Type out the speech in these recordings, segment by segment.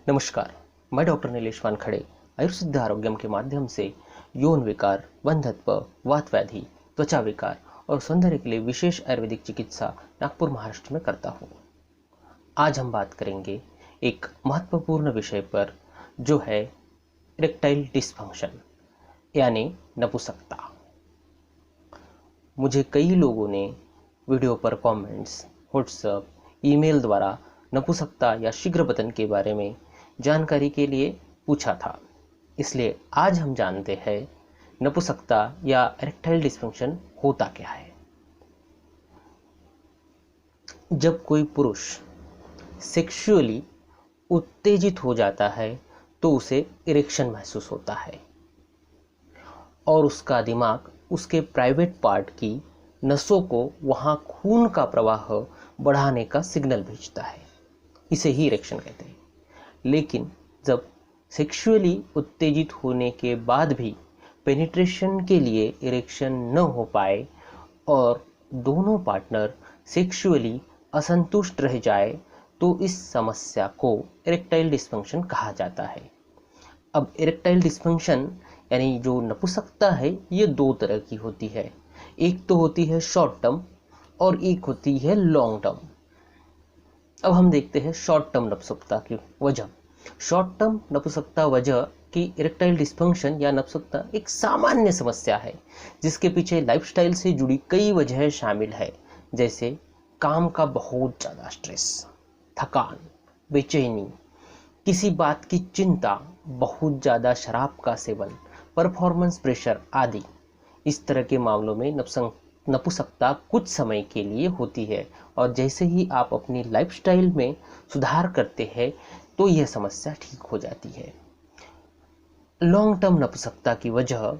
नमस्कार, मैं डॉक्टर नीलेश वानखड़े आयुर्सिद्ध आरोग्यम के माध्यम से यौन विकार, वंध्यत्व, वात व्याधि, त्वचा विकार और सौंदर्य के लिए विशेष आयुर्वेदिक चिकित्सा नागपुर महाराष्ट्र में करता हूँ। आज हम बात करेंगे एक महत्वपूर्ण विषय पर जो है इरेक्टाइल डिसफंक्शन यानी नपुंसकता। मुझे कई लोगों ने वीडियो पर कमेंट्स, व्हाट्सएप, ईमेल द्वारा नपुंसकता या शीघ्र पतन के बारे में जानकारी के लिए पूछा था। इसलिए आज हम जानते हैं नपुंसकता या इरेक्टाइल डिसफंक्शन होता क्या है। जब कोई पुरुष सेक्सुअली उत्तेजित हो जाता है तो उसे इरेक्शन महसूस होता है और उसका दिमाग उसके प्राइवेट पार्ट की नसों को वहां खून का प्रवाह बढ़ाने का सिग्नल भेजता है। इसे ही इरेक्शन कहते हैं। लेकिन जब सेक्सुअली उत्तेजित होने के बाद भी पेनिट्रेशन के लिए इरेक्शन न हो पाए और दोनों पार्टनर सेक्सुअली असंतुष्ट रह जाए तो इस समस्या को इरेक्टाइल डिसफंक्शन कहा जाता है। अब इरेक्टाइल डिसफंक्शन यानी जो नपुंसकता है ये दो तरह की होती है। एक तो होती है शॉर्ट टर्म और एक होती है लॉन्ग टर्म। अब हम देखते हैं शॉर्ट टर्म नपुंसकता की वजह। शॉर्ट टर्म नपुंसकता वजह की इरेक्टाइल डिसफंक्शन या नपुंसकता एक सामान्य समस्या है जिसके पीछे लाइफस्टाइल से जुड़ी कई वजहें शामिल है, जैसे काम का बहुत ज़्यादा स्ट्रेस, थकान, बेचैनी, किसी बात की चिंता, बहुत ज़्यादा शराब का सेवन, परफॉर्मेंस प्रेशर आदि। इस तरह के मामलों में नपुंसकता कुछ समय के लिए होती है और जैसे ही आप अपनी लाइफस्टाइल में सुधार करते हैं तो यह समस्या ठीक हो जाती है। लॉन्ग टर्म नपुंसकता की वजह,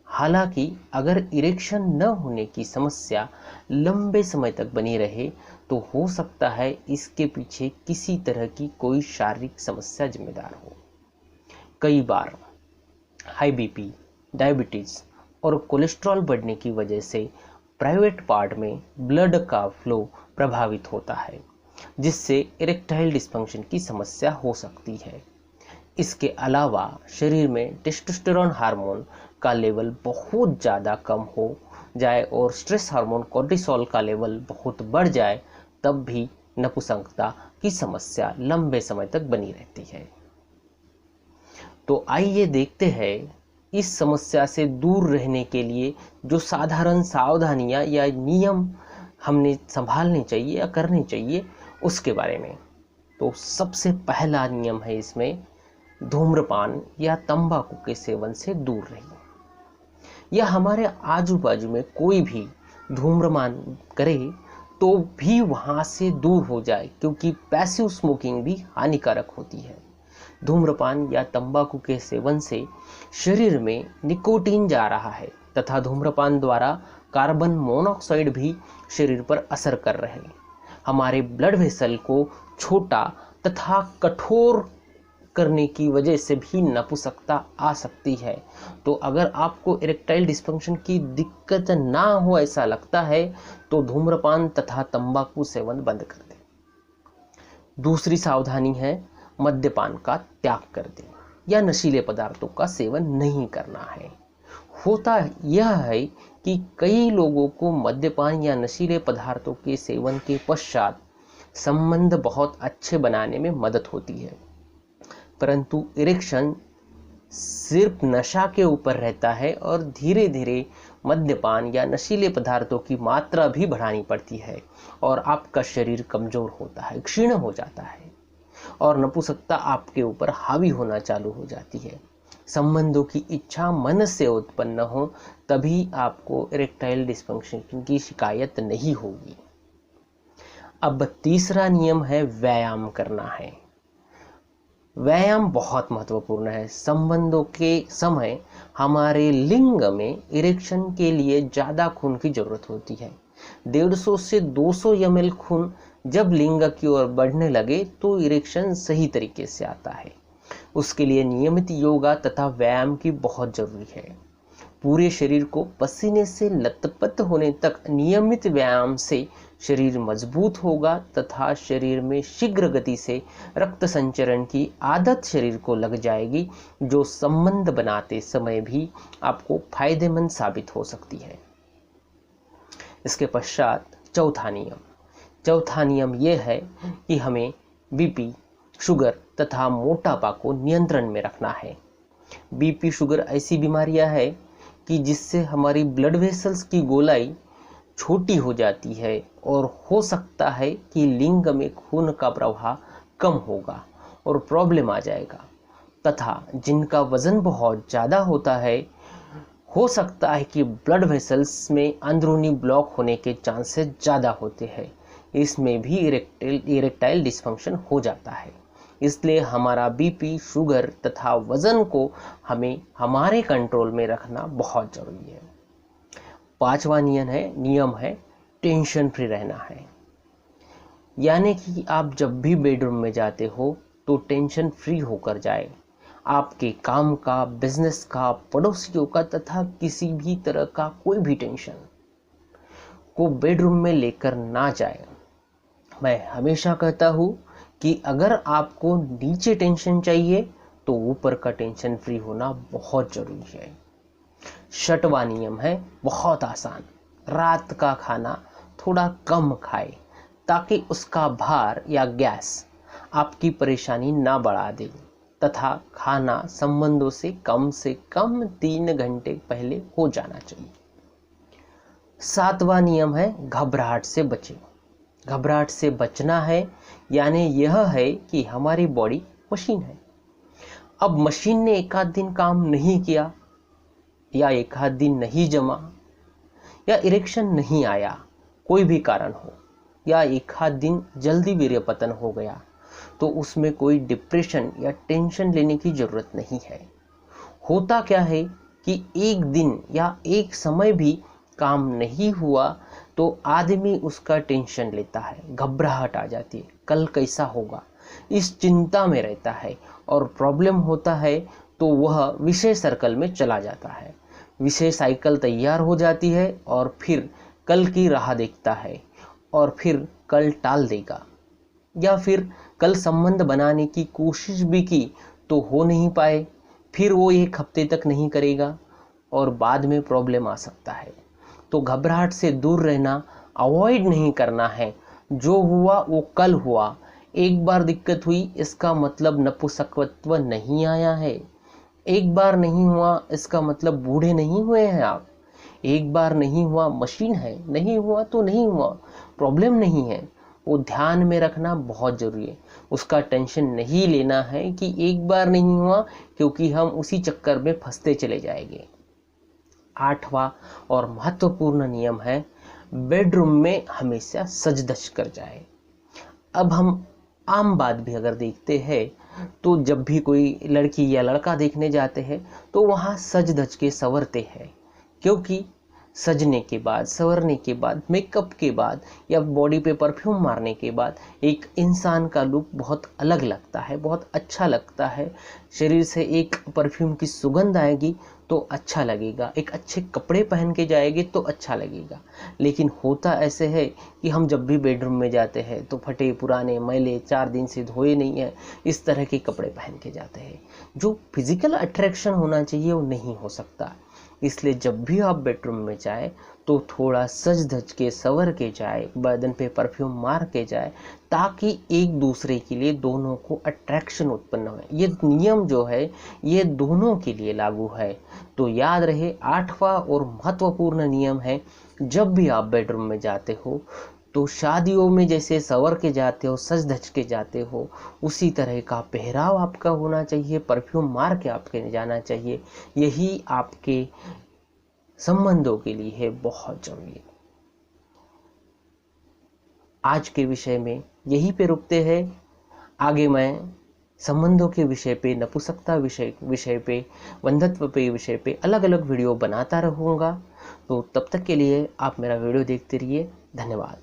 हालांकि अगर इरेक्शन न होने की समस्या लंबे समय तक बनी रहे तो हो सकता है इसके पीछे किसी तरह की कोई शारीरिक समस्या जिम्मेदार हो। कई बार हाई बीपी, डायबिटीज और कोलेस्ट्रॉल बढ़ने की वजह से प्राइवेट पार्ट में ब्लड का फ्लो प्रभावित होता है, जिससे इरेक्टाइल डिसफंक्शन की समस्या हो सकती है। इसके अलावा शरीर में टेस्टोस्टेरोन हार्मोन का लेवल बहुत ज़्यादा कम हो जाए और स्ट्रेस हार्मोन कोर्टिसोल का लेवल बहुत बढ़ जाए तब भी नपुंसकता की समस्या लंबे समय तक बनी रहती है। तो आइए देखते हैं इस समस्या से दूर रहने के लिए जो साधारण सावधानियां या नियम हमने संभालने चाहिए या करने चाहिए उसके बारे में। तो सबसे पहला नियम है इसमें, धूम्रपान या तंबाकू के सेवन से दूर रहिए। या हमारे आजू बाजू में कोई भी धूम्रपान करे तो भी वहां से दूर हो जाए, क्योंकि पैसिव स्मोकिंग भी हानिकारक होती है। धूम्रपान या तंबाकू के सेवन से शरीर में निकोटीन जा रहा है तथा धूम्रपान द्वारा कार्बन मोनोऑक्साइड भी शरीर पर असर कर रहे हैं। हमारे ब्लड वेसल को छोटा तथा कठोर करने की वजह से भी नपुंसकता आ सकती है। तो अगर आपको इरेक्टाइल डिसफंक्शन की दिक्कत ना हो ऐसा लगता है तो धूम्रपान तथा तंबाकू सेवन बंद कर दें। दूसरी सावधानी है, मद्यपान का त्याग कर दें या नशीले पदार्थों का सेवन नहीं करना है। होता यह है कि कई लोगों को मद्यपान या नशीले पदार्थों के सेवन के पश्चात संबंध बहुत अच्छे बनाने में मदद होती है, परंतु इरेक्शन सिर्फ नशा के ऊपर रहता है और धीरे धीरे मद्यपान या नशीले पदार्थों की मात्रा भी बढ़ानी पड़ती है और आपका शरीर कमजोर होता है, क्षीण हो जाता है और नपुंसकता आपके ऊपर हावी होना चालू हो जाती है। संबंधों की इच्छा मन से उत्पन्न हो तभी आपको इरेक्टाइल डिसफंक्शन की शिकायत नहीं होगी। अब तीसरा नियम है, व्यायाम करना है। व्यायाम बहुत महत्वपूर्ण है। संबंधों के समय हमारे लिंग में इरेक्शन के लिए ज़्यादा खून की जरूरत होती है। 150 से 200 ml खून जब लिंग की ओर बढ़ने लगे तो इरेक्शन सही तरीके से आता है। उसके लिए नियमित योगा तथा व्यायाम की बहुत जरूरी है। पूरे शरीर को पसीने से लथपथ होने तक नियमित व्यायाम से शरीर मजबूत होगा तथा शरीर में शीघ्र गति से रक्त संचरण की आदत शरीर को लग जाएगी, जो संबंध बनाते समय भी आपको फायदेमंद साबित हो सकती है। इसके पश्चात चौथा नियम यह है कि हमें बीपी, शुगर तथा मोटापा को नियंत्रण में रखना है। बीपी, शुगर ऐसी बीमारियां है कि जिससे हमारी ब्लड वेसल्स की गोलाई छोटी हो जाती है और हो सकता है कि लिंग में खून का प्रवाह कम होगा और प्रॉब्लम आ जाएगा, तथा जिनका वजन बहुत ज़्यादा होता है हो सकता है कि ब्लड वेसल्स में अंदरूनी ब्लॉक होने के चांसेस ज़्यादा होते हैं। इसमें भी इरेक्टाइल डिस्फंक्शन हो जाता है। इसलिए हमारा बीपी, शुगर तथा वजन को हमें हमारे कंट्रोल में रखना बहुत ज़रूरी है। 5वां नियम है टेंशन फ्री रहना है। यानी कि आप जब भी बेडरूम में जाते हो तो टेंशन फ्री होकर जाए। आपके काम का, बिजनेस का, पड़ोसियों का तथा किसी भी तरह का कोई भी टेंशन को बेडरूम में लेकर ना जाए। मैं हमेशा कहता हूँ कि अगर आपको नीचे टेंशन चाहिए तो ऊपर का टेंशन फ्री होना बहुत जरूरी है। 6वां नियम है बहुत आसान, रात का खाना थोड़ा कम खाए ताकि उसका भार या गैस आपकी परेशानी ना बढ़ा दे, तथा खाना संबंधों से कम 3 घंटे पहले हो जाना चाहिए। 7वां नियम है घबराहट से बचें। घबराहट से बचना है यानी यह है कि हमारी बॉडी मशीन है। अब मशीन ने एक आध दिन काम नहीं किया या एक आध दिन नहीं जमा या इरेक्शन नहीं आया, कोई भी कारण हो, या एक आध दिन जल्दी वीर्यपतन हो गया, तो उसमें कोई डिप्रेशन या टेंशन लेने की जरूरत नहीं है। होता क्या है कि एक दिन या एक समय भी काम नहीं हुआ तो आदमी उसका टेंशन लेता है, घबराहट आ जाती है, कल कैसा होगा, इस चिंता में रहता है और प्रॉब्लम होता है तो वह विषय सर्कल में चला जाता है। विषय साइकिल तैयार हो जाती है और फिर कल की राह देखता है और फिर कल टाल देगा, या फिर कल संबंध बनाने की कोशिश भी की तो हो नहीं पाए, फिर वो 1 हफ्ते तक नहीं करेगा और बाद में प्रॉब्लम आ सकता है। तो घबराहट से दूर रहना, अवॉइड नहीं करना है। जो हुआ वो कल हुआ। एक बार दिक्कत हुई इसका मतलब नपुंसकत्व नहीं आया है। एक बार नहीं हुआ इसका मतलब बूढ़े नहीं हुए हैं आप। एक बार नहीं हुआ मशीन है, नहीं हुआ तो नहीं हुआ, प्रॉब्लम नहीं है। वो ध्यान में रखना बहुत जरूरी है। उसका टेंशन नहीं लेना है कि एक बार नहीं हुआ, क्योंकि हम उसी चक्कर में फंसते चले जाएंगे। 8वां और महत्वपूर्ण नियम है बेडरूम में हमेशा सज धज कर जाए। अब हम आम बात भी अगर देखते हैं तो जब भी कोई लड़की या लड़का देखने जाते हैं तो वहाँ सज धज के संवरते हैं, क्योंकि सजने के बाद, संवरने के बाद, मेकअप के बाद या बॉडी पे परफ्यूम मारने के बाद एक इंसान का लुक बहुत अलग लगता है, बहुत अच्छा लगता है। शरीर से एक परफ्यूम की सुगंध आएगी तो अच्छा लगेगा, एक अच्छे कपड़े पहन के जाएगी तो अच्छा लगेगा। लेकिन होता ऐसे है कि हम जब भी बेडरूम में जाते हैं तो फटे पुराने मैले 4 दिन से धोए नहीं है, इस तरह के कपड़े पहन के जाते हैं। जो फिजिकल अट्रैक्शन होना चाहिए वो नहीं हो सकता। इसलिए जब भी आप बेडरूम में जाए तो थोड़ा सज धज के, संवर के जाए, बदन पे परफ्यूम मार के जाए, ताकि एक दूसरे के लिए दोनों को अट्रैक्शन उत्पन्न हो। ये नियम जो है ये दोनों के लिए लागू है। तो याद रहे, 8वां और महत्वपूर्ण नियम है, जब भी आप बेडरूम में जाते हो तो शादियों में जैसे संवर के जाते हो, सज धज के जाते हो, उसी तरह का पहराव आपका होना चाहिए, परफ्यूम मार के आपके जाना चाहिए। यही आपके संबंधों के लिए है बहुत जरूरी। आज के विषय में यहीं पे रुकते हैं। आगे मैं संबंधों के विषय पे, नपुंसकता विषय पे, बंधत्व पे विषय पे अलग अलग वीडियो बनाता रहूँगा। तो तब तक के लिए आप मेरा वीडियो देखते रहिए। धन्यवाद।